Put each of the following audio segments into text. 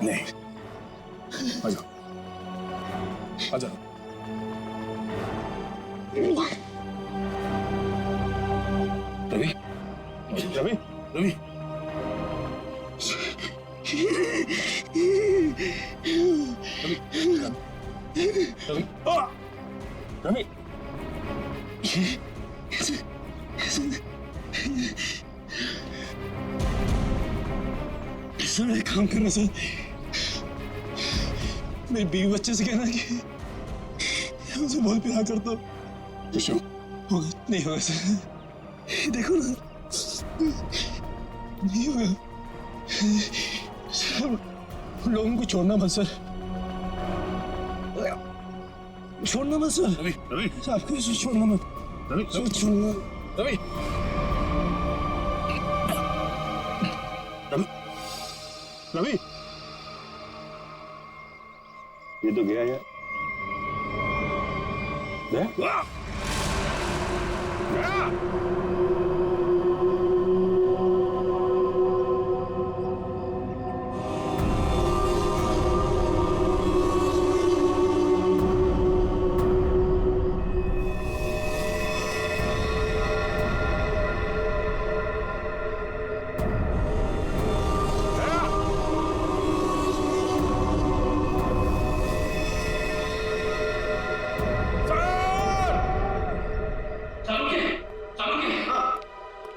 नहीं, आ जाओ, आ जाओ। रवि, रवि, रवि, रवि, रवि, सर एक काम करना सर, मेरी बीवी बच्चे से कहना कि मुझे बहुत प्यार करता हूँ। होगा नहीं होगा सर, देखो ना नहीं होगा सर, लोगों को छोड़ना मत सर, छोड़ना मत सर। रवि, रवि, आपको छोड़ना मत। रवि, छोड़ना। रवि, रवि, रवि, ये तो गया यार। गया?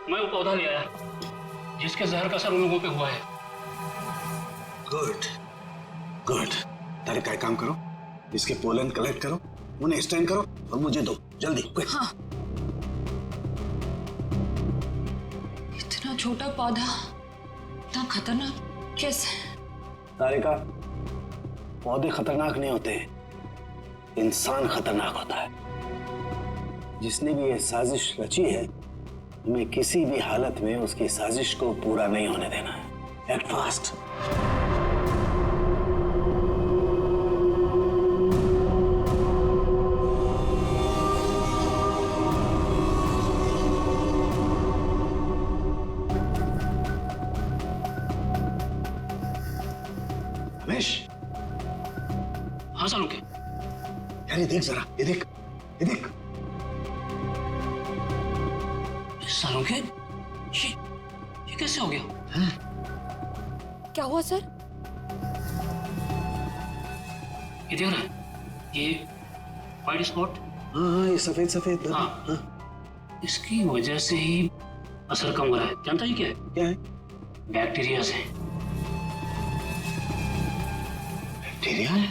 मैं वो पौधा ले आया जिसके जहर का असर उन लोगों पे हुआ है। Good, good. तारे का काम करो, इसके पोलन कलेक्ट करो, उन्हें स्टैंड करो और मुझे दो जल्दी। हाँ। इतना छोटा पौधा इतना खतरनाक कैसे? तारिका, पौधे खतरनाक नहीं होते, इंसान खतरनाक होता है। जिसने भी ये साजिश रची है, हमें किसी भी हालत में उसकी साजिश को पूरा नहीं होने देना है। Act fast. रमेश। हाँ सालुके। यार ये देख जरा, ये देख, ये देख। सालुके, ये कैसे हो गया? क्या हुआ सर? ये देख रहा है, ये व्हाइट स्पॉट। हाँ, ये सफेद सफेद। हाँ, इसकी वजह से ही असर कम हो रहा है। जानता है क्या है? क्या है? बैक्टीरिया से। बैक्टीरिया है?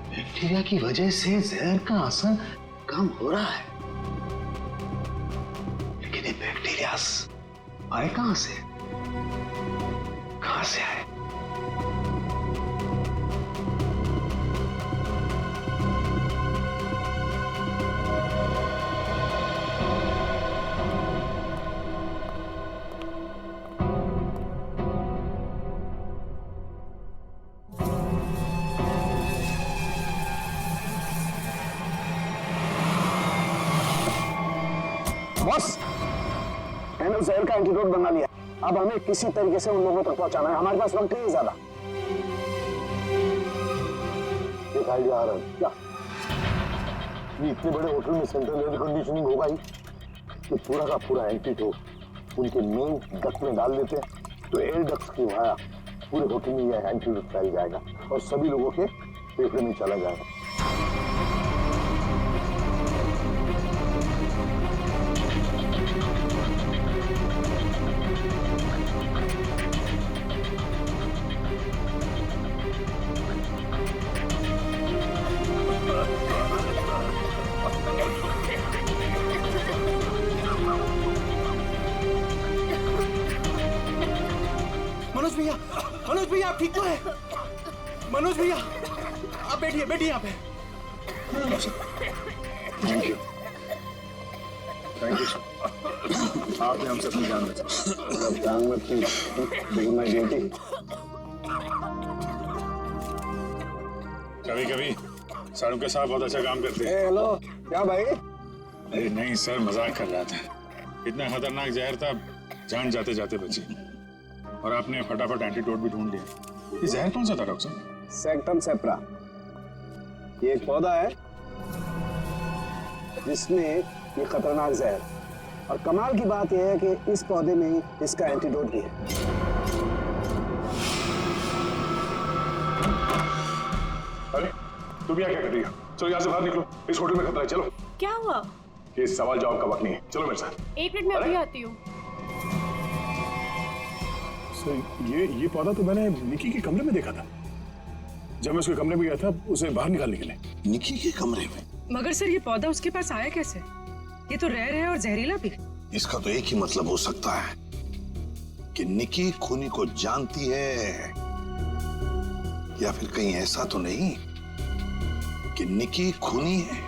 बैक्टीरिया की वजह से जहर का असर कम हो रहा है, लेकिन ये बैक्टीरिया आए कहां से? कहां से आए? बस मैंने जहर का एंटीडोट बना लिया। अब हमें किसी तरीके से उन लोगों तक पहुंचाना है। हमारे पास वक्त नहीं है ज्यादा। एक आइडिया आ रहा है। क्या? ये इतने बड़े होटल में सेंट्रल एयर कंडीशनिंग होगा ही कि पूरा का पूरा एंटीडोट उनके मेन डक्ट में डाल देते हैं, तो एयर डक्ट की वाया पूरे होटल में यह एंटीडोट फैल जाएगा और सभी लोगों के फेफड़े में चला जाएगा। मनोज भैया आप ठीक तो है? मनोज भैया आप बैठिए, बैठिए यहाँ पे। Thank you, thank you sir. आपने हमसे अपनी जान बचाई। जान मत की, लेकिन मैं ड्यूटी। कभी कभी साड़ू के साथ बहुत अच्छा काम करते हैं। हेलो, क्या भाई? अरे नहीं सर, मजाक कर रहा था। इतना खतरनाक जहर था, जान जाते जाते बची। और आपने फटाफट एंटीडोट भी ढूंढ लिया। ये जहर कौन सा था डॉक्टर साहब? सेक्टम सेप्रा, ये एक पौधा है जिसमें ये खतरनाक जहर, और कमाल की बात यह है कि इस पौधे में ही इसका एंटीडोट भी है। अरे तुम यहाँ क्या कर रही हो? चलो यहाँ से बाहर निकलो, इस होटल में खतरा है। चलो। क्या हुआ? ये सवाल जवाब का वक्त नहीं है, चलो मेरे साथ। एक मिनट में अभी आती हूँ। सर ये पौधा तो मैंने निकी के कमरे में देखा था। जब मैं उसके कमरे में गया था उसे बाहर निकालने के लिए। निकी के कमरे में? मगर सर ये पौधा उसके पास आया कैसे? ये तो रेयर है और जहरीला भी। इसका तो एक ही मतलब हो सकता है कि निकी खूनी को जानती है, या फिर कहीं ऐसा तो नहीं कि निकी खूनी है।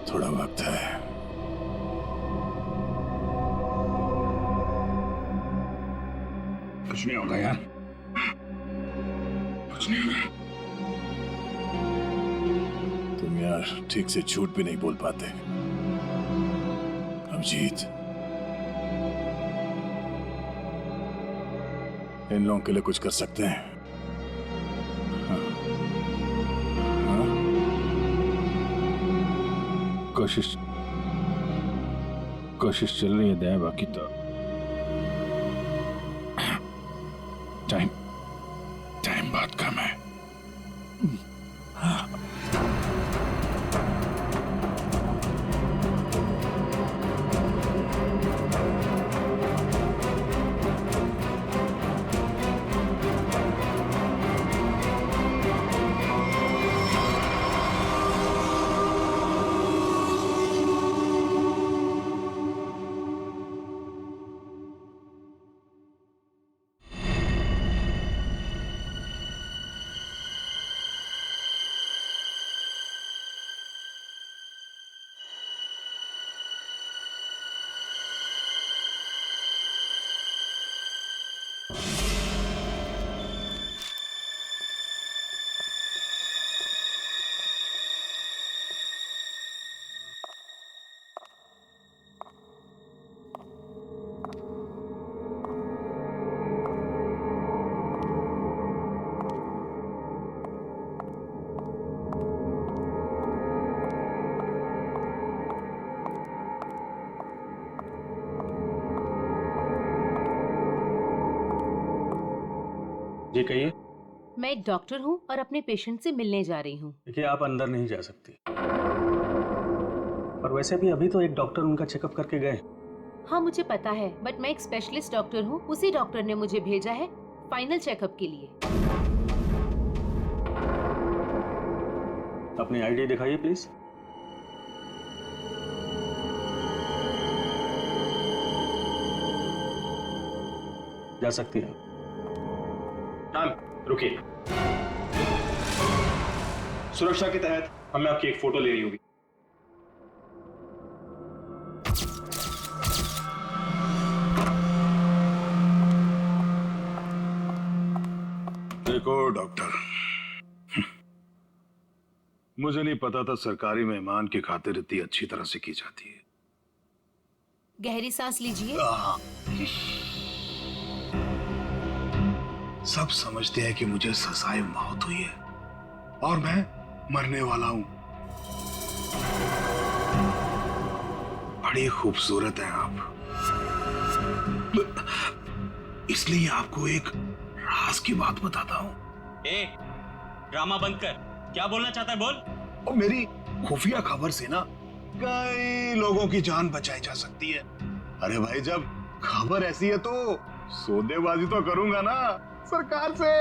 थोड़ा वक्त है। कुछ नहीं होगा यार, कुछ नहीं होगा। तुम यार ठीक से झूठ भी नहीं बोल पाते। अभिजीत, इन लोगों के लिए कुछ कर सकते हैं। हाँ। हाँ? कोशिश चल रही है दया, बाकी तो टाइम बहुत कम है। जी कहिए। मैं एक डॉक्टर हूँ और अपने पेशेंट से मिलने जा रही हूँ। देखिए आप अंदर नहीं जा सकती, पर वैसे भी अभी तो एक डॉक्टर उनका चेकअप करके गए। हाँ मुझे पता है, बट मैं एक स्पेशलिस्ट डॉक्टर हूँ, उसी डॉक्टर ने मुझे भेजा है। फाइनल चेकअप के लिए। अपनी आईडी दिखाइए प्लीज। जा सकती है। मैम रुकिए, सुरक्षा के तहत हमें आपकी एक फोटो लेनी होगी। देखो डॉक्टर, मुझे नहीं पता था सरकारी मेहमान की खातिर इतनी अच्छी तरह से की जाती है। गहरी सांस लीजिए। सब समझते हैं कि मुझे सजाए मौत हुई है और मैं मरने वाला हूं। बड़ी खूबसूरत हैं आप, इसलिए आपको एक राज की बात बताता हूं। ड्रामा बंद कर, क्या बोलना चाहता है बोल। और मेरी खुफिया खबर से ना कई लोगों की जान बचाई जा सकती है। अरे भाई, जब खबर ऐसी है तो सौदेबाजी तो करूंगा ना सरकार से।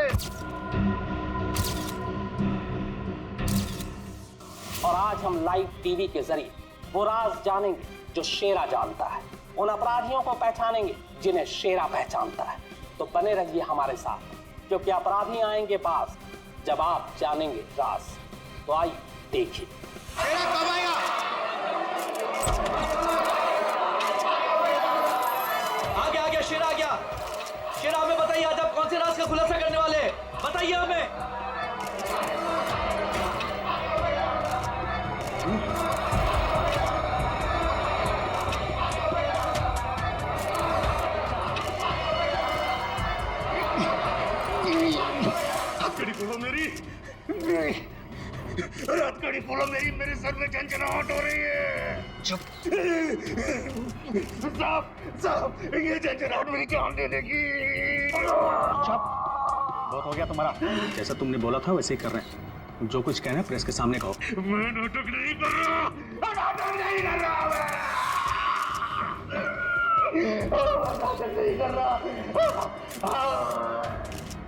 और आज हम लाइव टीवी के जरिए वो राज जानेंगे जो शेरा जानता है, उन अपराधियों को पहचानेंगे जिन्हें शेरा पहचानता है। तो बने रहिए हमारे साथ, क्योंकि अपराधी आएंगे पास जब आप जानेंगे राज। तो आइए देखिए। शेरा कब आएगा? आ गया शेरा आ गया। शेरा हमें बताइए, आज आप कौन से राज का खुलासा करने वाले हैं? बताइए हमें। हथकड़ी खोलो मेरी, हथकड़ी खोलो मेरी, मेरे सर में झंझनाहट हो रही है। चुप साहब, ये झंझनाहट मेरी जान दे देगी। चुप, बहुत हो गया तुम्हारा। जैसा तुमने बोला था वैसे ही कर रहे हैं। जो कुछ कहना है प्रेस के सामने कहो। मैं नाटक नहीं कर रहा, नाटक नहीं कर रहा, नाटक नहीं कर रहा।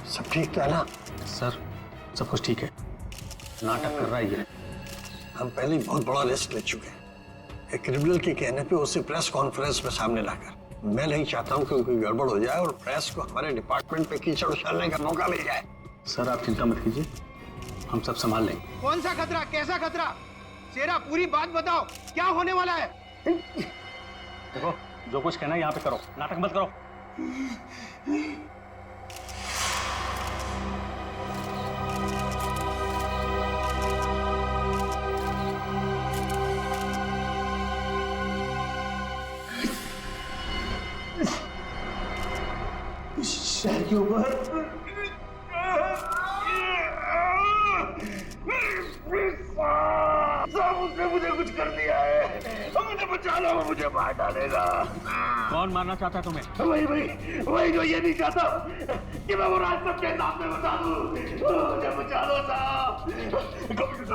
सब ठीक तो है ना? सर सब कुछ ठीक है, नाटक कर रहा है ये। हम पहले ही बहुत बड़ा रिस्क ले चुके हैं। एक क्रिमिनल के कहने पे उसे प्रेस कॉन्फ्रेंस में सामने लाकर, मैं नहीं चाहता हूं कि कोई गड़बड़ हो जाए और प्रेस को हमारे डिपार्टमेंट पे कीचड़ उछालने का मौका मिल जाए। सर आप चिंता मत कीजिए, हम सब संभाल लेंगे। कौन सा खतरा, कैसा खतरा? शेरा पूरी बात बताओ, क्या होने वाला है? देखो, जो कुछ कहना है यहाँ पे करो, नाटक मत करो। शहर के ऊपर उसने मुझे कुछ कर दिया है, मुझे बचा लो, मुझे मार डालेगा। कौन मारना चाहता है तुम्हें? वही जो ये नहीं चाहता कि मैं वो राज सबके सामने बता दूं। मुझे बचा लो साहब,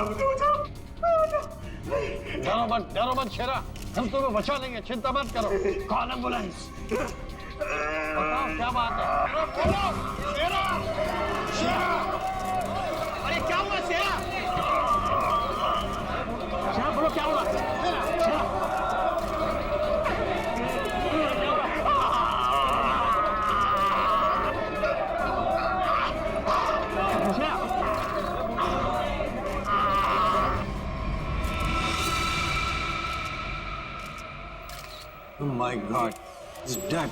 मुझे बचाओ। डरो मत शेरा, हम तुम्हें बचा लेंगे, चिंता मत करो। Call ambulance. बताओ क्या बात है? अरे क्या हुआ शेरा? शेरा बोलो क्या हुआ? शेरा Oh my God, he's dead.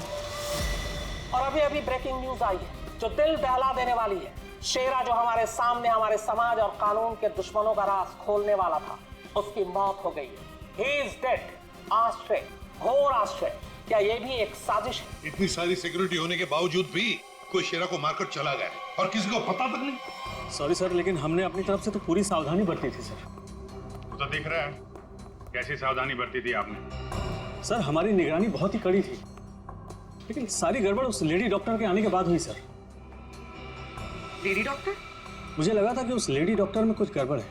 और अभी अभी ब्रेकिंग न्यूज आई है जो दिल दहला देने वाली है। शेरा जो हमारे सामने हमारे समाज और कानून के दुश्मनों का राज खोलने वाला था, उसकी मौत हो गई है। He is dead. आश्चर्य, घोर आश्चर्य। क्या ये भी एक साजिश है? इतनी सारी सिक्योरिटी होने के बावजूद भी कोई शेरा को मारकर चला गया और किसी को पता तक नहीं। सॉरी सर, लेकिन हमने अपनी तरफ से तो पूरी सावधानी बरती थी सर। वो तो दिख रहा है कैसी सावधानी बरती थी आपने। सर हमारी निगरानी बहुत ही कड़ी थी, लेकिन सारी गड़बड़ उस लेडी डॉक्टर के आने के बाद हुई सर। Lady doctor? मुझे लगा था कि उस लेडी डॉक्टर में कुछ गड़बड़ है,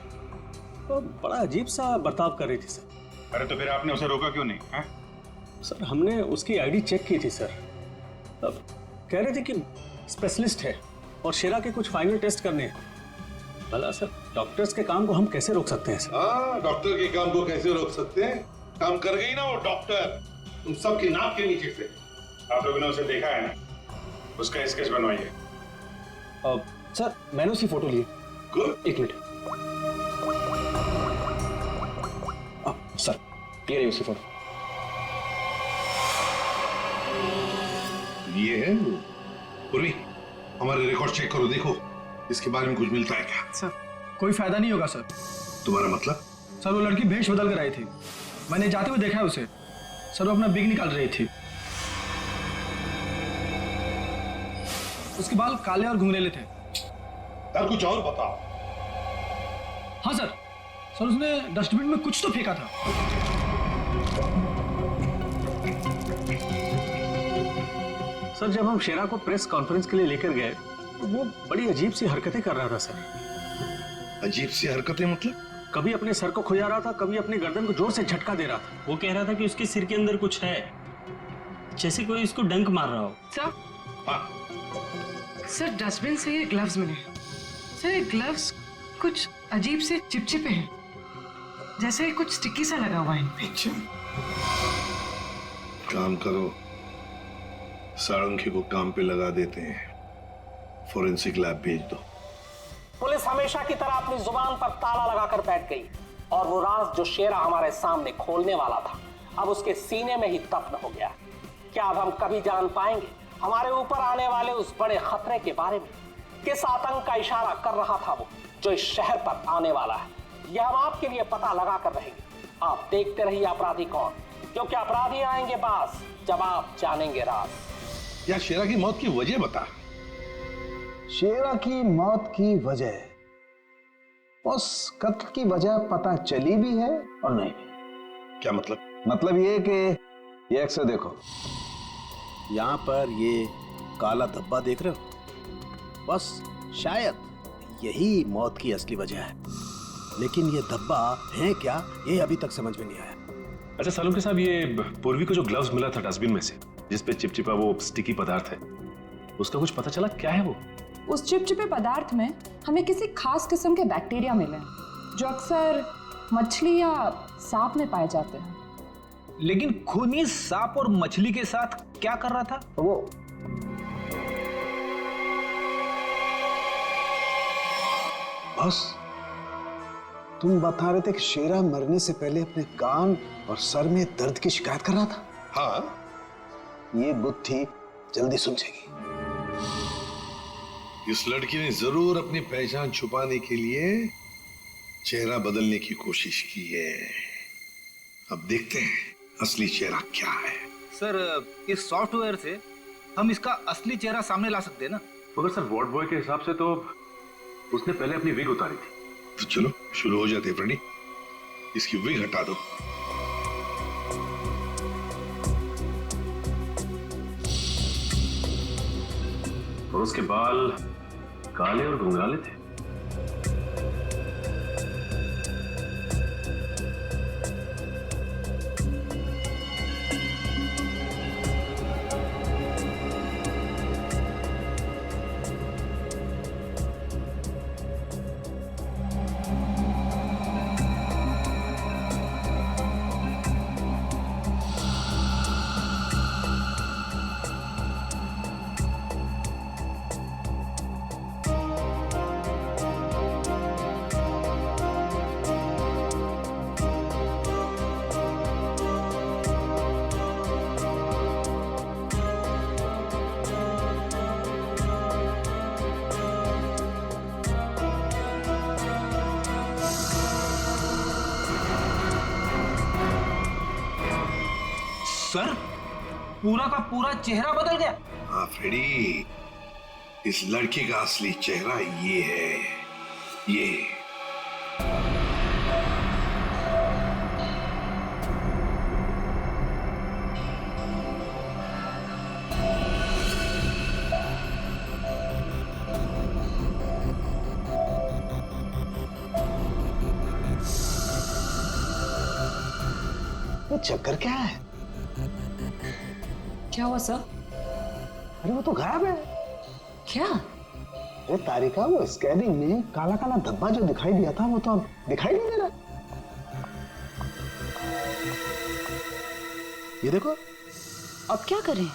तो बड़ा अजीब सा बर्ताव कर रही थी सर। अरे तो फिर आपने उसे रोका क्यों नहीं सर हमने उसकी आईडी चेक की थी सर, अब कह रहे थे कि स्पेशलिस्ट है और शेरा के कुछ फाइनल टेस्ट करने हैं। भला सर, डॉक्टर्स के काम को हम कैसे रोक सकते हैं सर? हाँ, डॉक्टर के काम को कैसे रोक सकते हैं? काम कर गई ना वो डॉक्टर, तुम सबकी नाक के नीचे से। आप लोगों ने उसे देखा है ना? उसका स्केच बनवाइए। सर, मैंने उसकी फोटो ली। गुड। एक मिनट। सर, ये रही उसकी फोटो। ये है पूर्वी, हमारे रिकॉर्ड चेक करो, देखो इसके बारे में कुछ मिलता है क्या? सर कोई फायदा नहीं होगा सर। तुम्हारा मतलब? सर वो लड़की भेष बदल कर आई थी, मैंने जाते हुए देखा है उसे। सर वो अपना बिग निकाल रही थी। उसके बाल काले और घुंघरेले थे। यार कुछ और बताओ। हाँ सर, सर उसने डस्टबिन में कुछ तो फेंका था। सर, जब हम शेरा को प्रेस कॉन्फ्रेंस के लिए लेकर गए तो वो बड़ी अजीब सी हरकतें कर रहा था सर। अजीब सी हरकतें मतलब? कभी अपने सर को खुजा रहा था, कभी अपनी गर्दन को जोर से झटका दे रहा था। वो कह रहा था कि उसके सिर के अंदर कुछ है, जैसे कोई इसको डंक मार रहा हो। सर, हाँ, सर डस्टबिन से ये ग्लव्स मिले। सर ये ग्लव्स कुछ अजीब से चिपचिपे हैं, जैसे कुछ स्टिकी सा लगा हुआ है इन पे। काम करो, सारंगी को काम पे लगा देते हैं, फोरेंसिक लैब भेज दो। पुलिस हमेशा की तरह अपनी जुबान पर ताला लगाकर बैठ गई और वो राज जो शेरा हमारे सामने खोलने वाला था अब उसके सीने में ही दफन हो गया। क्या अब हम कभी जान पाएंगे हमारे ऊपर आने वाले उस बड़े खतरे के बारे में? किस आतंक का इशारा कर रहा था वो जो इस शहर पर आने वाला है? यह हम आपके लिए पता लगा कर रहेंगे। आप देखते रहिए अपराधी कौन, क्योंकि अपराधी आएंगे पास जब आप जानेंगे राज। यार शेरा की मौत की वजह बता। शेरा की मौत की वजह, उस कत्ल की वजह पता चली भी है और नहीं भी। क्या मतलब? मतलब ये कि ये अक्सर देखो, यहाँ पर ये काला धब्बा देख रहे हो, बस शायद यही मौत की असली वजह है, लेकिन ये धब्बा है क्या ये अभी तक समझ में नहीं आया। अच्छा सालुंके साहब, ये पूर्वी को जो ग्लव्स मिला था डस्टबिन में से, जिसपे चिपचिपा वो स्टिकी पदार्थ है, उसका कुछ पता चला क्या है वो? उस चिपचिपे पदार्थ में हमें किसी खास किस्म के बैक्टीरिया मिले जो अक्सर मछली या सांप में पाए जाते हैं। लेकिन खूनी सांप और मछली के साथ क्या कर रहा था वो? बस तुम बता रहे थे कि शेरा मरने से पहले अपने कान और सर में दर्द की शिकायत कर रहा था। हाँ, ये बुद्धि जल्दी सुलझेगी। इस लड़की ने जरूर अपनी पहचान छुपाने के लिए चेहरा बदलने की कोशिश की है। अब देखते हैं असली चेहरा क्या है। सर, इस सॉफ्टवेयर से हम इसका असली चेहरा सामने ला सकते हैं ना? मगर सर वार्ड बॉय के हिसाब से तो उसने पहले अपनी विग उतारी थी। तो चलो शुरू हो जाते फ्रेंडी, इसकी विग हटा दो। और उसके बाल काले और घुंघराले थे। सर, पूरा का पूरा चेहरा बदल गया। हाँ फ्रेडी, इस लड़की का असली चेहरा ये है, ये। ये चक्कर क्या है? क्या हुआ सर? अरे वो तो गायब है। क्या? अरे तारिका, वो स्कैनिंग में काला काला धब्बा जो दिखाई दिया था वो तो अब दिखाई नहीं दे रहा। ये देखो। अब क्या करें?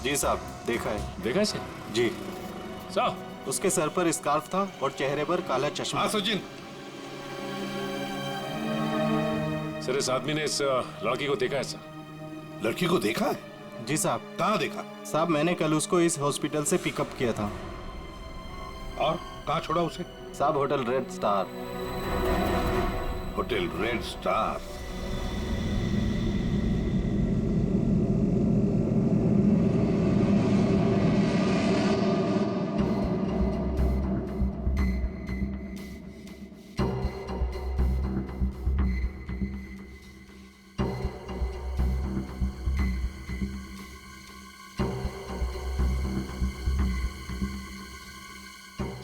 जी साहब, देखा है। देखा है जी साहब। उसके सर पर स्कार्फ था और चेहरे पर काला चश्मा। हाँ सचिन। सर, इस आदमी ने इस लड़की को देखा है सर। लड़की को देखा है? जी साहब। कहाँ देखा? साहब, मैंने कल उसको इस हॉस्पिटल से पिकअप किया था। और कहाँ छोड़ा उसे? साहब, hotel red star. Hotel red star?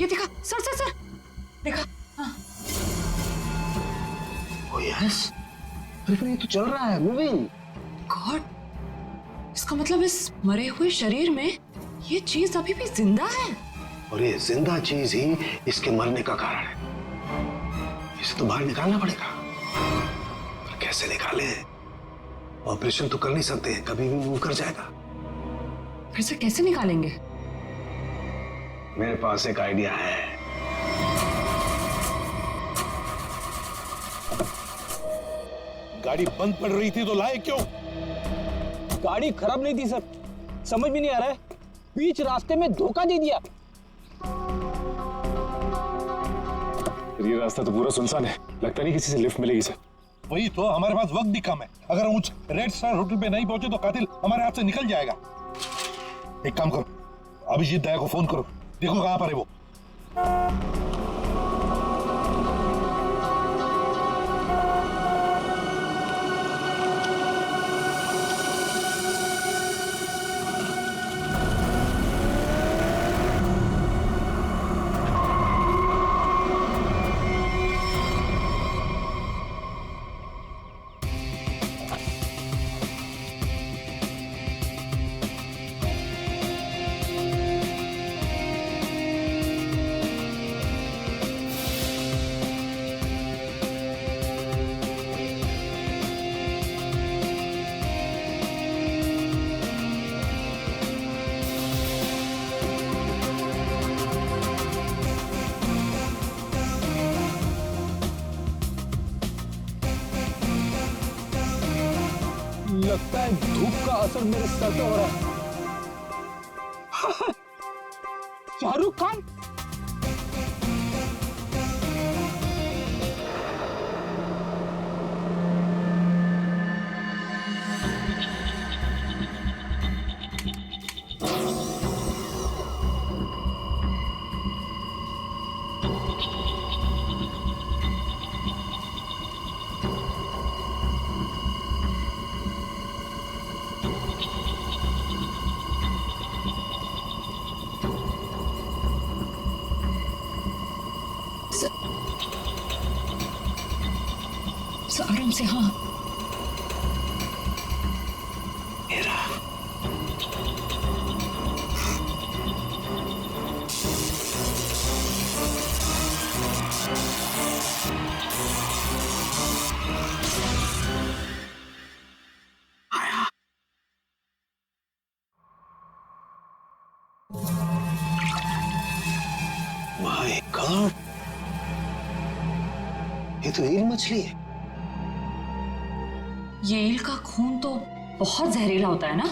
ये देखा सर सर सर, देखा? हाँ। ओ यस, अरे ये तो चल रहा है, मूविंग। गॉड, इसका मतलब इस मरे हुए शरीर में ये चीज अभी भी जिंदा है। और ये जिंदा चीज ही इसके मरने का कारण है। इसे तो बाहर निकालना पड़ेगा। पर कैसे निकाले? ऑपरेशन तो कर नहीं सकते, कभी भी मूव कर जाएगा। फिर से कैसे निकालेंगे? मेरे पास एक आइडिया है। गाड़ी बंद पड़ रही थी तो लाए क्यों? गाड़ी खराब नहीं थी सर, समझ भी नहीं आ रहा है, बीच रास्ते में धोखा दे दिया। ये रास्ता तो पूरा सुनसान है, लगता नहीं किसी से लिफ्ट मिलेगी सर। वही तो, हमारे पास वक्त भी कम है। अगर हम उस रेड स्टार होटल पे नहीं पहुंचे तो कातिल हमारे हाथ से निकल जाएगा। एक काम करो, अभिजीत दया को फोन करो, देखो कहां पर है वो। लगता है धूप का असर मेरे सर पे हो रहा है। शाहरुख खान। आराम से। हाँ, माय गॉड, ये तो ईल मछली है। ये ईल का खून तो बहुत जहरीला होता है ना?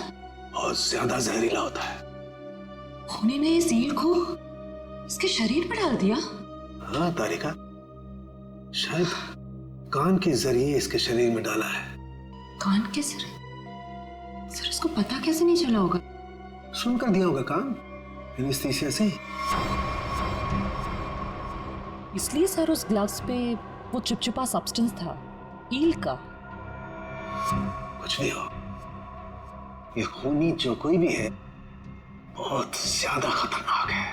बहुत ज्यादा जहरीला होता है। खूनी ने इस ईल को इसके शरीर पर डाल दिया। हाँ तारिका, शायद कान के जरिए इसके शरीर में डाला है। कान के जरिए? सर, इसको पता कैसे नहीं चला होगा? सुनकर दिया होगा कान, एनेस्थीसिया से। इसलिए सर उस ग्लव्स पे वो चिपचिपा सब्सटेंस था, ईल का। कुछ भी हो, ये खूनी जो कोई भी है बहुत ज्यादा खतरनाक है।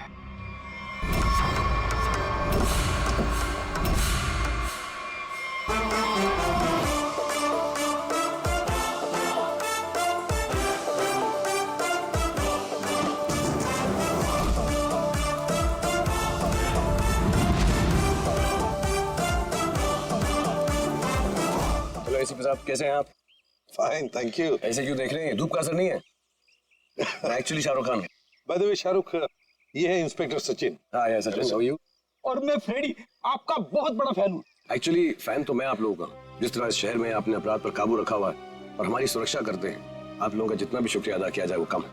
एसीपी साहब कैसे हैं आप? Fine, thank you. ऐसे क्यों देख रहे हैं? धूप का असर नहीं है? मैं एक्चुअली शाहरुख खान हूँ। बाय द वे शाहरुख, ये है इंस्पेक्टर सचिन। हाँ yes Sachin, how are you? और मैं फ्रेडी, आपका बहुत बड़ा फैन हूँ। एक्चुअली फैन तो मैं आप लोगों का, जिस तरह इस शहर में आपने अपराध पर काबू रखा हुआ है और हमारी सुरक्षा करते हैं, आप लोगों का जितना भी शुक्रिया अदा किया जाए वो कम है।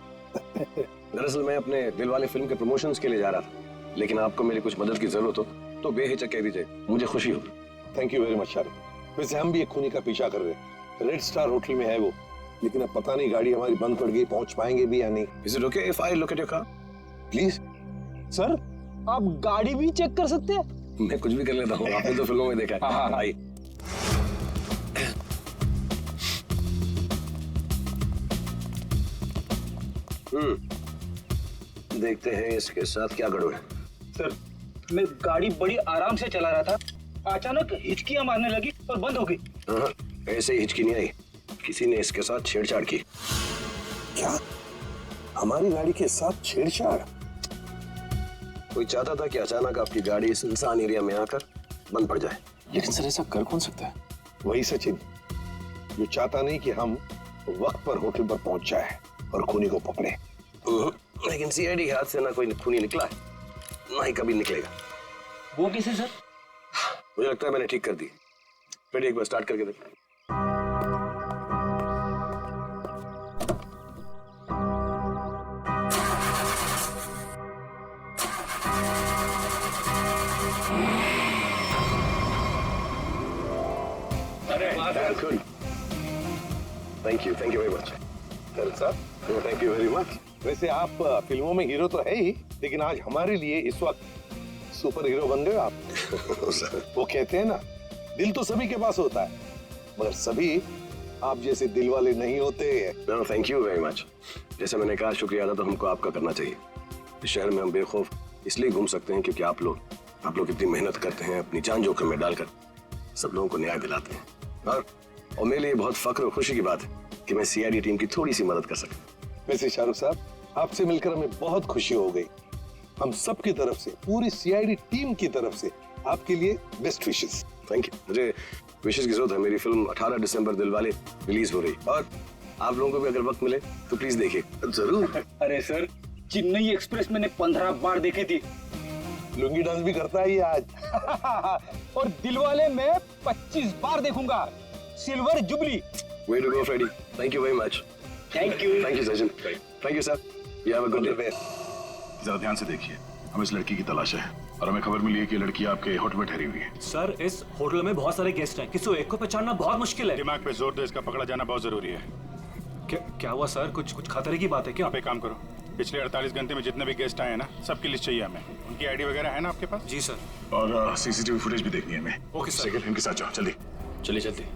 दरअसल मैं अपने दिलवाले फिल्म के प्रमोशंस के लिए जा रहा था, लेकिन आपको मेरी कुछ मदद की जरूरत हो तो बेहिचक कह दीजिए, मुझे खुशी होगी। Thank you very much Shahrukh. वैसे हम भी एक खूनी का पीछा कर रहे हैं, रेड स्टार होटल में है वो, लेकिन अब पता नहीं गाड़ी हमारी बंद पड़ गई, पहुंच पाएंगे भी या नहीं। Is it okay if I look at your car? Please. Sir आप गाड़ी भी चेक कर सकते हैं? मैं कुछ भी कर लेता हूँ, आपने तो फिल्मों में देखा है। आइए। देखते हैं इसके साथ क्या गड़बड़ है। सर मैं गाड़ी बड़ी आराम से चला रहा था, अचानक हिचकियां मारने लगी और बंद हो गई। हाँ, ऐसे ही हिचकी नहीं आई, किसी ने इसके साथ छेड़छाड़ की। क्या? हमारी गाड़ी के साथ छेड़छाड़? कोई चाहता था कि अचानक आपकी गाड़ी इस इंसान एरिया में आकर बंद पड़ जाए। लेकिन सर ऐसा कर कौन सकता है? वही सचिन, जो चाहता नहीं कि हम वक्त पर होटल पर पहुंच जाए और खूनी को पकड़े। लेकिन सीआईडी के हाथ से ना कोई खूनी निकला है, ना ही कभी निकलेगा। वो कैसे सर? मुझे लगता है मैंने ठीक कर दी। फिर एक बार स्टार्ट करके देख। Thank you very much. Thank you very much. वैसे आप फिल्मों में हीरो तो है ही, लेकिन आज हमारे लिए इस वक्त सुपर हीरो बन गए आप। वो कहते हैं ना, दिल तो सभी के पास होता है, मगर सभी आप जैसे दिल वाले नहीं होते। No, thank you very much। जैसे मैंने कहा, शुक्रिया अदा तो हमको आपका करना चाहिए। इस शहर में हम बेखौफ इसलिए घूम सकते हैं क्योंकि आप लोग इतनी मेहनत करते हैं, अपनी जान जोखिम में डालकर सब लोगों को न्याय दिलाते हैं। और मेरे लिए बहुत फख्र और खुशी की बात है कि मैं सीआईडी टीम की थोड़ी सी मदद कर सका। वैसे शाहरुख साहब, आपसे मिलकर हमें बहुत खुशी हो गई। हम सब की तरफ से, पूरी सीआईडी टीम की तरफ से आपके लिए बेस्ट विशेस। Thank you. मुझे विशेस की जरूरत है। मेरी फिल्म 18 दिसंबर दिलवाले रिलीज हो रही, और आप लोगों को भी अगर वक्त मिले तो प्लीज देखिए। जरूर। अरे सर, चेन्नई एक्सप्रेस मैंने 15 बार देखी थी। लुंगी डांस भी करता है ये आज। और दिलवाले मैं 25 बार देखूंगा। Silver jubilee. Way to go, Freddy. Thank you very much. Thank you. Thank you, Sachin. Thank you, sir. You have a good day. जरा ध्यान से देखिए, हमें इस लड़की की तलाश है और हमें खबर मिली है कि लड़की आपके होटल में ठहरी हुई है। सर इस होटल में बहुत सारे गेस्ट हैं, किसी एक को पहचानना बहुत मुश्किल है। दिमाग पे जोर दो, इसका पकड़ा जाना बहुत जरूरी है। क्या हुआ सर? कुछ खतरे की बात है क्या? आप एक काम करो, पिछले 48 घंटे में जितने भी गेस्ट आए हैं ना, सबकी लिस्ट चाहिए हमें। उनकी आईडी वगैरह है ना आपके पास? जी सर। और सीसीटीवी फुटेज भी देखनी है हमें। Okay sir. इनके साथ जाओ, जल्दी। चलिए।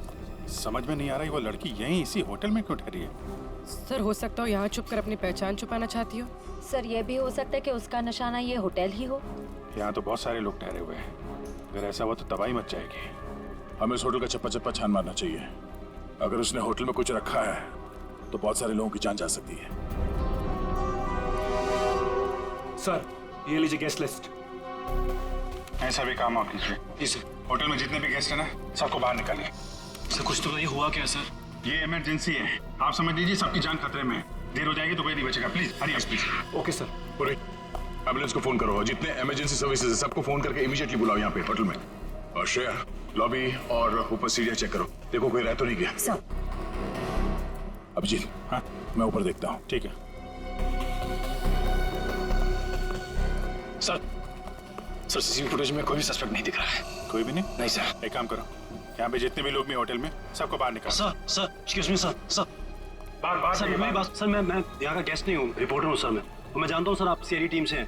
समझ में नहीं आ रही वो लड़की यहीं इसी होटल में क्यों ठहरी है? सर हो सकता हो यहाँ छुप कर अपनी पहचान छुपाना चाहती हो। सर ये भी हो सकता है कि उसका निशाना ये होटल ही हो। यहाँ तो बहुत सारे लोग ठहरे हुए हैं, अगर ऐसा हुआ तो तबाही मच जाएगी। हमें इस होटल का चप्पा चप्पा छान मारना चाहिए। अगर उसने होटल में कुछ रखा है तो बहुत सारे लोगों की जान जा सकती है। सर ये लीजिए गेस्ट लिस्ट। ऐसा भी काम आप कीजिए। जी सर। होटल में जितने भी गेस्ट हैं ना, सबको बाहर निकालिए। सर कुछ तो नहीं हुआ क्या सर? ये इमरजेंसी है, आप समझ लीजिए सबकी जान खतरे में है। देर हो जाएगी तो कोई नहीं बचेगा। Please hurry up please. Okay sir. पूरे एम्बुलेंस को फोन करो और जितने इमरजेंसी सर्विसेज है सबको फोन करके इमीडिएटली बुलाओ यहाँ पे होटल में। और श्रेया, लॉबी और ऊपर सीढ़ियाँ चेक करो, देखो कोई रह तो नहीं गया। सर। अभिजीत, हाँ मैं ऊपर देखता हूँ। ठीक है सर। सीसीटीवी फुटेज में कोई भी सस्पेक्ट नहीं दिख रहा है। कोई भी नहीं? नहीं सर। एक काम करो, यहाँ पे जितने भी लोग भी होटल में, सबको बाहर निकालो। Sir excuse me sir. बाहर सर मेरी बात। सर मैं यहाँ का गेस्ट नहीं हूँ, रिपोर्टर हूँ सर। मैं जानता हूँ सर आप सीआईडी टीम से हैं।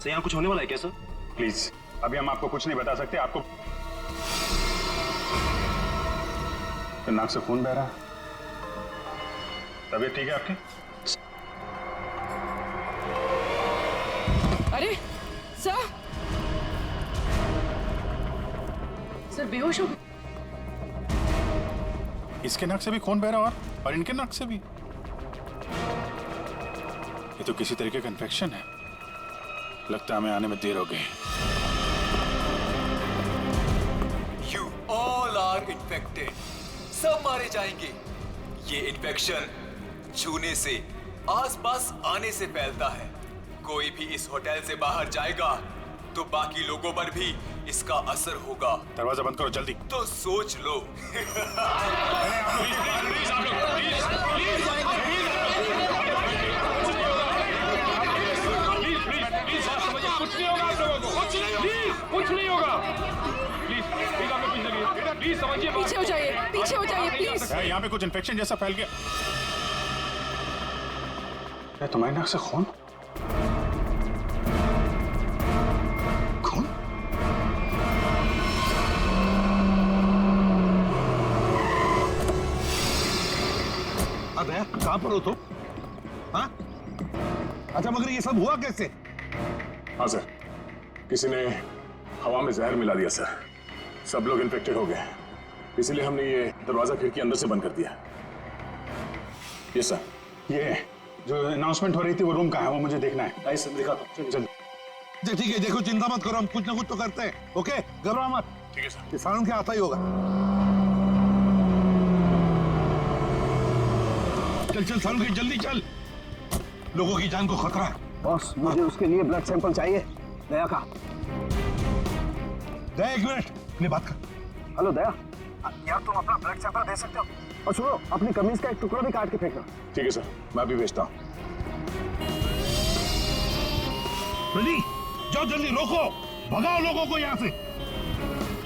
सर यहाँ कुछ होने वाला है क्या सर? प्लीज अभी हम आपको कुछ नहीं बता सकते। आपको तो नाक से खून बह रहा, तबीयत ठीक है आपकी? अरे सर बेहोश हो। इसके नाक से भी खून बह रहा और इनके नाक से भी। ये तो किसी तरीके का इन्फेक्शन है। लगता है हमें आने में देर हो गई। You all are infected. सब मारे जाएंगे। ये इन्फेक्शन छूने से, आसपास आने से फैलता है। कोई भी इस होटल से बाहर जाएगा तो बाकी लोगों पर भी इसका असर होगा। दरवाजा बंद करो जल्दी। तो सोच लो। कुछ नहीं होगा आप लोगों को, कुछ नहीं होगा। प्लीज प्लीज आप लोग पीछे लगिए, बेटा प्लीज समझिए। पीछे हो जाइए, पीछे हो जाइए प्लीज। यहाँ पे कुछ इन्फेक्शन जैसा फैल गया। तुम्हारी नाक से खून? खून? दया कहाँ पर हो तुम? हाँ? अच्छा मगर ये सब हुआ कैसे? हाँ सर, किसी ने हवा में जहर मिला दिया सर। सब लोग इन्फेक्टेड हो गए, इसीलिए हमने ये दरवाजा खिड़की अंदर से बंद कर दिया। ये सर, ये जो अनाउंसमेंट हो रही थी वो रूम कहाँ है, वो मुझे देखना है। आई सर, दिखा दो जल्दी। ठीक है, देखो चिंता मत करो, हम कुछ ना कुछ तो करते हैं। ओके, घबराओ मत। ठीक है सर। किसानों के आता ही होगा। चल चल सालू की जल्दी चल, लोगों की जान को खतरा है। बॉस, मुझे उसके लिए ब्लड सैंपल चाहिए, दया का। दया एक मिनट, अपनी बात कर। हेलो दया, यार तुम अपना ब्लड सैंपल दे सकते हो? और सुनो, अपनी कमीज का एक टुकड़ा भी काट के फेंकना। ठीक है सर, मैं भी भेजता हूँ। रेडी, जाओ जल्दी, रोको, भगाओ लोगों को यहाँ से।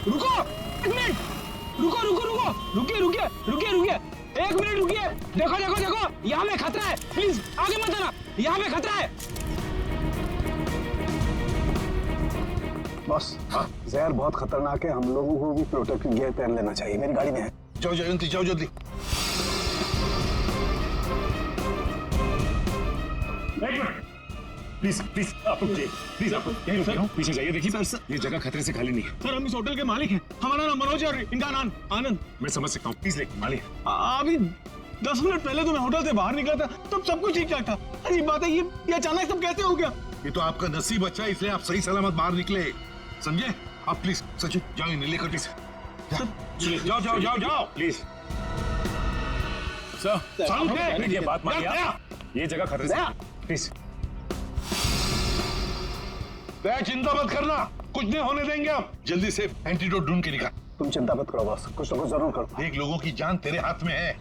रुको एक मिनट, रुको रुको रुको, रुकिए रुकिए रुकिए रुकिए, एक मिनट रुकिए। देखो देखो देखो, यहाँ पे खतरा है, प्लीज आगे मत आना, यहाँ पे खतरा है। बॉस, जहर बहुत खतरनाक है, हम लोगों को भी प्रोटेक्टिव गियर पहन लेना चाहिए। मेरी गाड़ी में है। जाओ जयंती, जाओ जल्दी। प्लीज प्लीज आप लोग प्लीज आप लोग यहीं रुकिए, पीछे जाइए। देखिए सर, ये जगह खतरे से खाली नहीं है। सर हम इस होटल के मालिक हैं, हमारा नाम मनोज है और इनका नाम आनंद। मैं समझ सकता हूँ, प्लीज लेकिन मालिक अभी 10 मिनट पहले तो मैं होटल से बाहर निकला था, तब सब कुछ ठीक ठाक था। अजीब बात है, ये अचानक सब कैसे हो गया? ये तो आपका नसीब अच्छा है, इसलिए आप सही सलामत बाहर निकले, समझे? आप प्लीज सचिन जाओ, नीले कटी से जाओ जाओ जाओ जाओ प्लीज। सर ये बात मानिए आप, ये जगह खतरे से प्लीज। दया चिंता मत करना, कुछ नहीं होने देंगे हम। जल्दी से एंटीडोट ढूंढ के निकाल। तुम चिंता मत करो बॉस, कुछ ना कुछ जरूर करो। देख, लोगों की जान तेरे हाथ में है।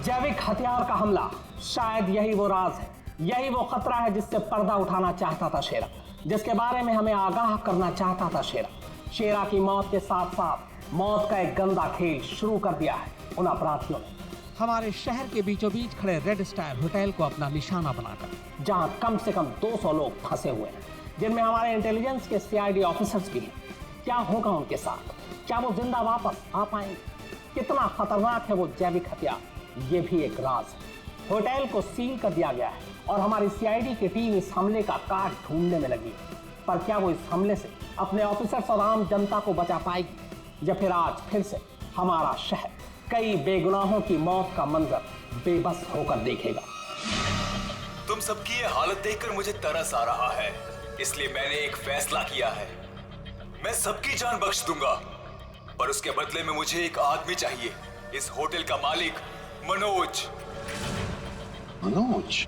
जैविक हथियार का हमला, शायद यही वो राज है, यही वो खतरा है जिससे पर्दा उठाना चाहता था शेरा, जिसके बारे में हमें आगाह करना चाहता था शेरा। शेरा की मौत के साथ साथ मौत का एक गंदा खेल शुरू कर दिया है उन अपराधियों ने। हमारे शहर के बीचों बीच खड़े रेड स्टार होटल को अपना निशाना बनाकर, जहां कम से कम 200 लोग फंसे हुए हैं, जिनमें हमारे इंटेलिजेंस के CID ऑफिसर्स भी हैं। क्या होगा उनके साथ? क्या वो जिंदा वापस आ पाएंगे? कितना खतरनाक है वो जैविक हथियार, ये भी एक राज है। होटल को सील कर दिया गया है और हमारी CID की टीम इस हमले का काट ढूंढने में लगी है। पर क्या वो इस हमले से अपने ऑफिसर्स और आम जनता को बचा पाएगी, या फिर आज फिर से हमारा शहर कई बेगुनाहों की मौत का मंजर बेबस होकर देखेगा? तुम सबकी ये हालत देखकर मुझे तरस आ रहा है, इसलिए मैंने एक फैसला किया है। मैं सबकी जान बख्श दूंगा, पर उसके बदले में मुझे एक आदमी चाहिए, इस होटल का मालिक मनोज। मनोज?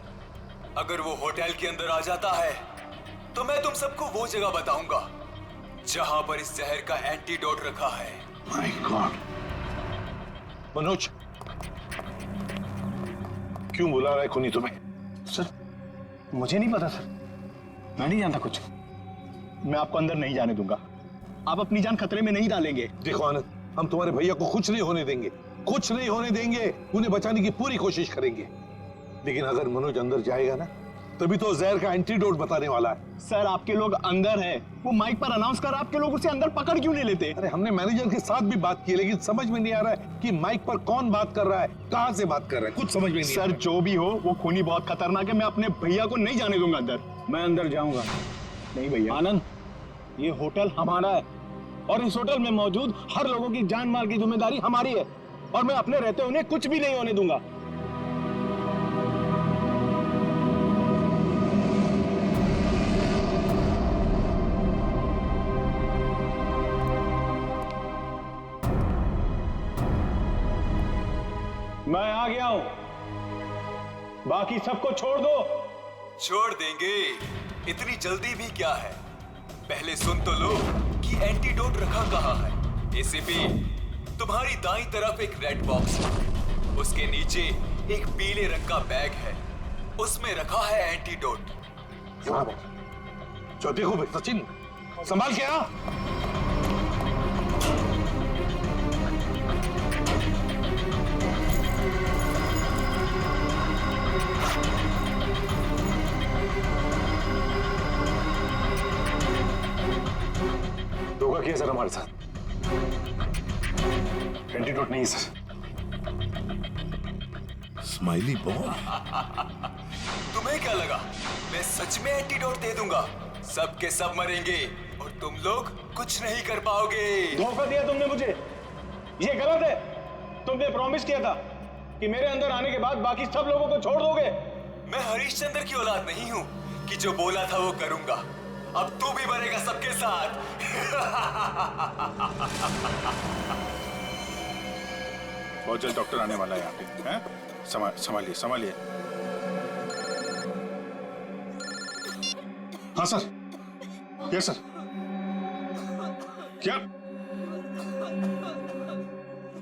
अगर वो होटल के अंदर आ जाता है तो मैं तुम सबको वो जगह बताऊंगा जहां पर इस जहर का एंटीडोट रखा है। My God. मनोज, क्यों बुला रहा है खूनी तुम्हें? सर मुझे नहीं पता सर, मैं नहीं जानता कुछ। मैं आपको अंदर नहीं जाने दूंगा, आप अपनी जान खतरे में नहीं डालेंगे। देखो आनंद, हम तुम्हारे भैया को कुछ नहीं होने देंगे, कुछ नहीं होने देंगे। उन्हें बचाने की पूरी कोशिश करेंगे, लेकिन अगर मनोज अंदर जाएगा ना, तभी तो जहर का एंटीडोट बताने वाला है। सर आपके लोग अंदर हैं, वो माइक पर अनाउंस कर, आपके लोग उसे अंदर पकड़ क्यों नहीं लेते? अरे हमने मैनेजर के साथ भी बात की, लेकिन समझ में नहीं आ रहा है कि माइक पर कौन बात कर रहा है, कहां से बात कर रहा है, कुछ समझ में नहीं। सर जो भी हो, वो खूनी बहुत खतरनाक है, मैं अपने भैया को नहीं जाने दूंगा अंदर। मैं अंदर जाऊंगा नहीं भैया। आनंद, ये होटल हमारा है और इस होटल में मौजूद हर लोगों की जान माल की जिम्मेदारी हमारी है, और मैं अपने रहते उन्हें कुछ भी नहीं होने दूंगा। मैं आ गया हूं, बाकी सबको छोड़ दो। छोड़ देंगे, इतनी जल्दी भी क्या है? पहले सुन तो लो कि एंटीडोट रखा कहाँ है। एसीपी, तुम्हारी दाईं तरफ एक रेड बॉक्स है, उसके नीचे एक पीले रंग का बैग है, उसमें रखा है एंटीडोट। जो देखो भाई सचिन, संभाल के आ। धोखा किया सर हमारे साथ। एंटीडोट नहीं सर। स्माइली बॉय, तुम्हें क्या लगा मैं सच में एंटीडोट दे दूंगा? सब के सब मरेंगे और तुम लोग कुछ नहीं कर पाओगे। धोखा दिया तुमने मुझे, ये गलत है। तुमने प्रॉमिस किया था कि मेरे अंदर आने के बाद बाकी सब लोगों को छोड़ दोगे। मैं हरिश्चंद्र की औलाद नहीं हूँ कि जो बोला था वो करूंगा। अब तू भी मरेगा सबके साथ। बहुत जल्द डॉक्टर आने वाला है यहाँ पे, हैं? संभालिए संभालिए। हाँ सर। Yes sir. क्या?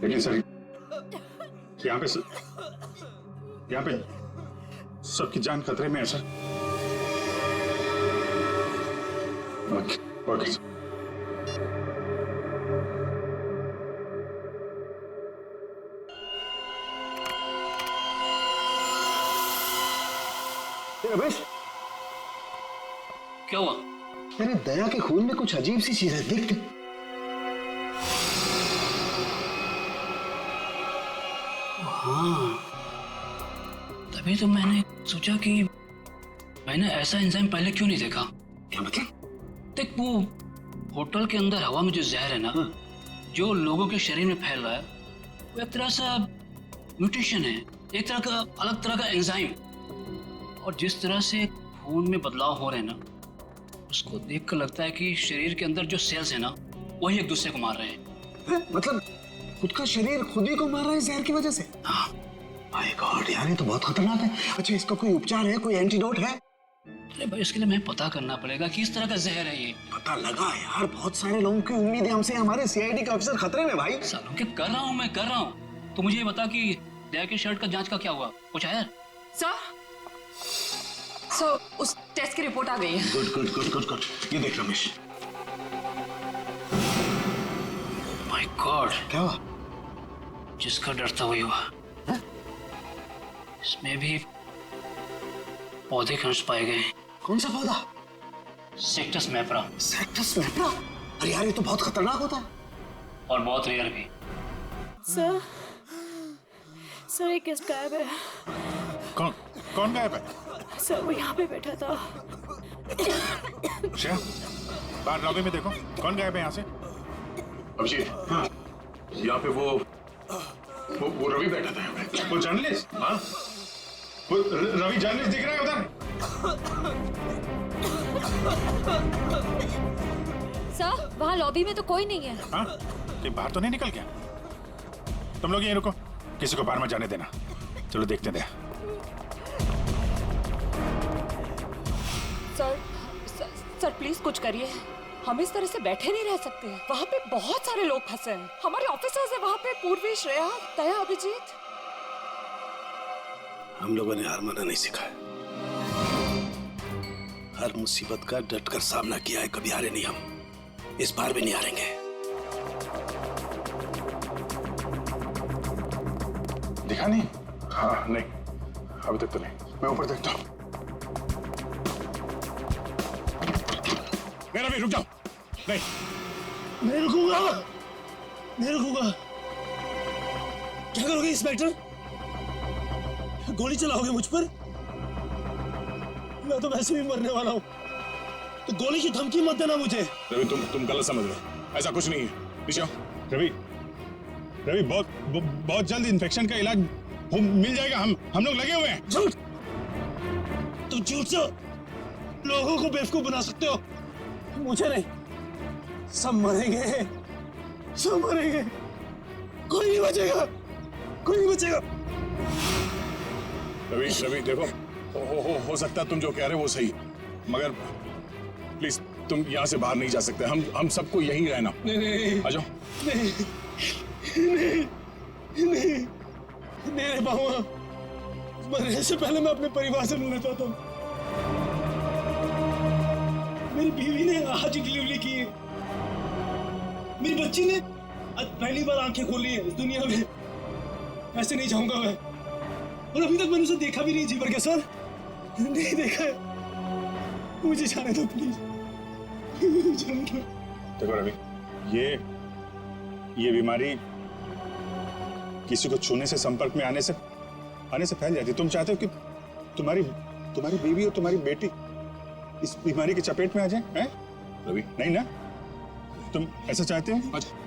लेकिन सर यहाँ पे सबकी जान खतरे में है सर। Okay sir. रमेश, क्या हुआ? मेरे दया के खून में कुछ अजीब सी चीज है, देख। हाँ, तभी तो मैंने सोचा कि मैंने ऐसा एंजाइम पहले क्यों नहीं देखा। क्या मतलब? देख, वो होटल के अंदर हवा में जो जहर है ना, जो लोगों के शरीर में फैल रहा है, वो एक तरह सा म्यूटेशन है, एक तरह का अलग तरह का एंजाइम। और जिस तरह से खून में बदलाव हो रहे हैं ना, उसको देखकर लगता है कि शरीर के अंदर जो सेल्स है ना, वही एक दूसरे को मार रहे हैं। मतलब खुद का शरीर खुद ही को मार रहा है जहर की वजह से? हाँ। माय गॉड यार, ये तो बहुत खतरनाक है। अच्छा, इसका कोई उपचार है, कोई एंटीडोट है? अरे भाई, इसके लिए मैं पता करना पड़ेगा कि इस तरह का जहर है ये। पता लगा यार, बहुत सारे लोगों की उम्मीद है हमसे। हमारे सीआईडी का अफसर खतरे में भाई। सालों के कर रहा हूँ मैं, कर रहा हूँ। तो मुझे ये बता कि दया की शर्ट का जांच का क्या हुआ, कुछ आया? सर, उस टेस्ट की रिपोर्ट आ गई है। Good good good good good. ये देख रमेश। माय गॉड, क्या हुआ? जिसका डर था वही हुआ। इसमें भी पौधे के अंश पाए गए। कौन सा पौधा? सेक्टस मैप्रा। सेक्टस मैप्रा? अरे यार, ये तो बहुत खतरनाक होता है और बहुत रेयर भी। सर, एक गेस्ट गायब है। कौन गायब है? सर, वो यहाँ पे बैठा था। श्रेया, बाहर लॉबी में देखो, कौन गायब है यहाँ से? अभिजीत, हाँ, यहाँ पे वो रवि बैठा था। वो जर्नलिस्ट? हाँ, वो रवि जर्नलिस्ट दिख रहा है उधर। सर, वहाँ लॉबी में तो कोई नहीं है। हाँ, कि बाहर तो नहीं निकल गया? तुम लोग यहीं रुको, किसी को बाहर मत जाने देना। चलो देखते हैं। सर प्लीज कुछ करिए, हम इस तरह से बैठे नहीं रह सकते। वहाँ पे बहुत सारे लोग फंसे हैं, हमारे ऑफिसर्स हैं वहाँ पे, पूर्वी, श्रेया, दया, अभिजीत। हम लोगों ने हार मानना नहीं सीखा है। हर मुसीबत का डटकर सामना किया है, कभी हारे नहीं हम। इस बार भी नहीं हारेंगे। दिखा नहीं? हाँ, नहीं, अभी तक तो नहीं। मैं ऊपर देखता हूँ। मेरा भी रुक जाओ। नहीं, नहीं रुकूंगा, नहीं रुकूंगा। क्या करोगे इंस्पेक्टर? गोली चलाओगे मुझ पर? मैं तो वैसे भी मरने वाला हूँ, तो गोली की धमकी मत देना मुझे। रवि, तुम गलत समझ रहे हो, ऐसा कुछ नहीं है। पीछे आओ। रवि, बहुत जल्द इन्फेक्शन का इलाज मिल जाएगा। हम लोग लगे हुए हैं। झूठ! तुम झूठ से लोगों को बेवकूफ बना सकते हो, मुझे नहीं। सब मरेंगे, सब मरेंगे, कोई नहीं बचेगा, कोई नहीं बचेगा। रवि रवि देखो, हो सकता है तुम जो कह रहे हो वो सही, मगर प्लीज तुम यहाँ से बाहर नहीं जा सकते। हम सबको यहीं रहना। नहीं आ जाओ। नहीं नहीं नहीं नहीं बाबा, मरने से पहले मैं अपने परिवार से मिलना चाहता हूँ। मेरी बीवी ने आज डिलीवरी की है, मेरी बच्ची ने आज पहली बार आंखें खोली है इस दुनिया में। ऐसे नहीं जाऊंगा मैं, और अभी तक मैंने उसे देखा भी नहीं जी भर के साथ, नहीं देखा है। मुझे जाने दो प्लीज। देखो रवि, ये बीमारी किसी को छूने से, संपर्क में आने से फैल जाती है। तुम चाहते हो कि तुम्हारी बीवी और तुम्हारी बेटी इस बीमारी की चपेट में आ जाए? हैं रवि? नहीं ना, तुम ऐसा चाहते हो? अच्छा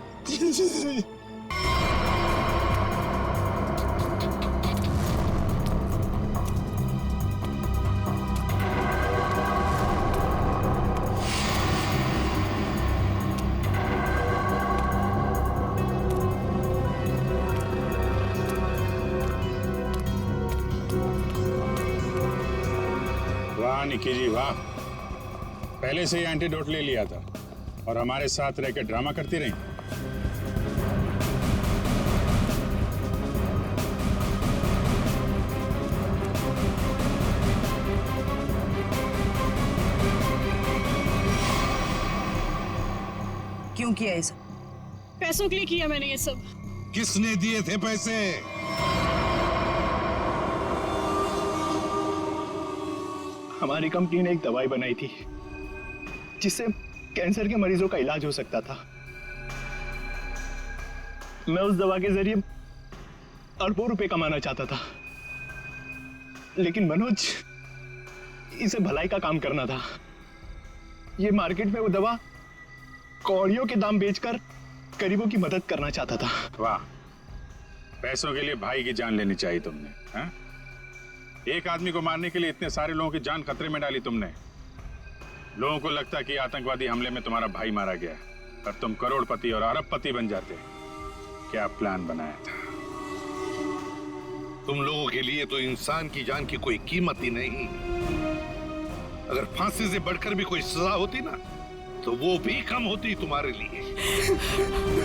निकी जी वाह, पहले से ही एंटीडोट ले लिया था और हमारे साथ रहकर ड्रामा करती रही। क्यों किया ये सब? पैसों के लिए किया मैंने ये सब। किसने दिए थे पैसे? हमारी कंपनी ने एक दवाई बनाई थी जिससे कैंसर के मरीजों का इलाज हो सकता था। मैं उस दवा के जरिए अरबों रुपए कमाना चाहता था, लेकिन मनोज, इसे भलाई का काम करना था। ये मार्केट में वो दवा कौड़ियों के दाम बेचकर गरीबों की मदद करना चाहता था। वाह, पैसों के लिए भाई की जान लेनी चाहिए तुमने। हा? एक आदमी को मारने के लिए इतने सारे लोगों की जान खतरे में डाली तुमने। लोगों को लगता कि आतंकवादी हमले में तुम्हारा भाई मारा गया और तुम करोड़पति और अरबपति बन जाते। क्या प्लान बनाया था? तुम लोगों के लिए तो इंसान की जान की कोई कीमत ही नहीं। अगर फांसी से बढ़कर भी कोई सजा होती ना, तो वो भी कम होती तुम्हारे लिए।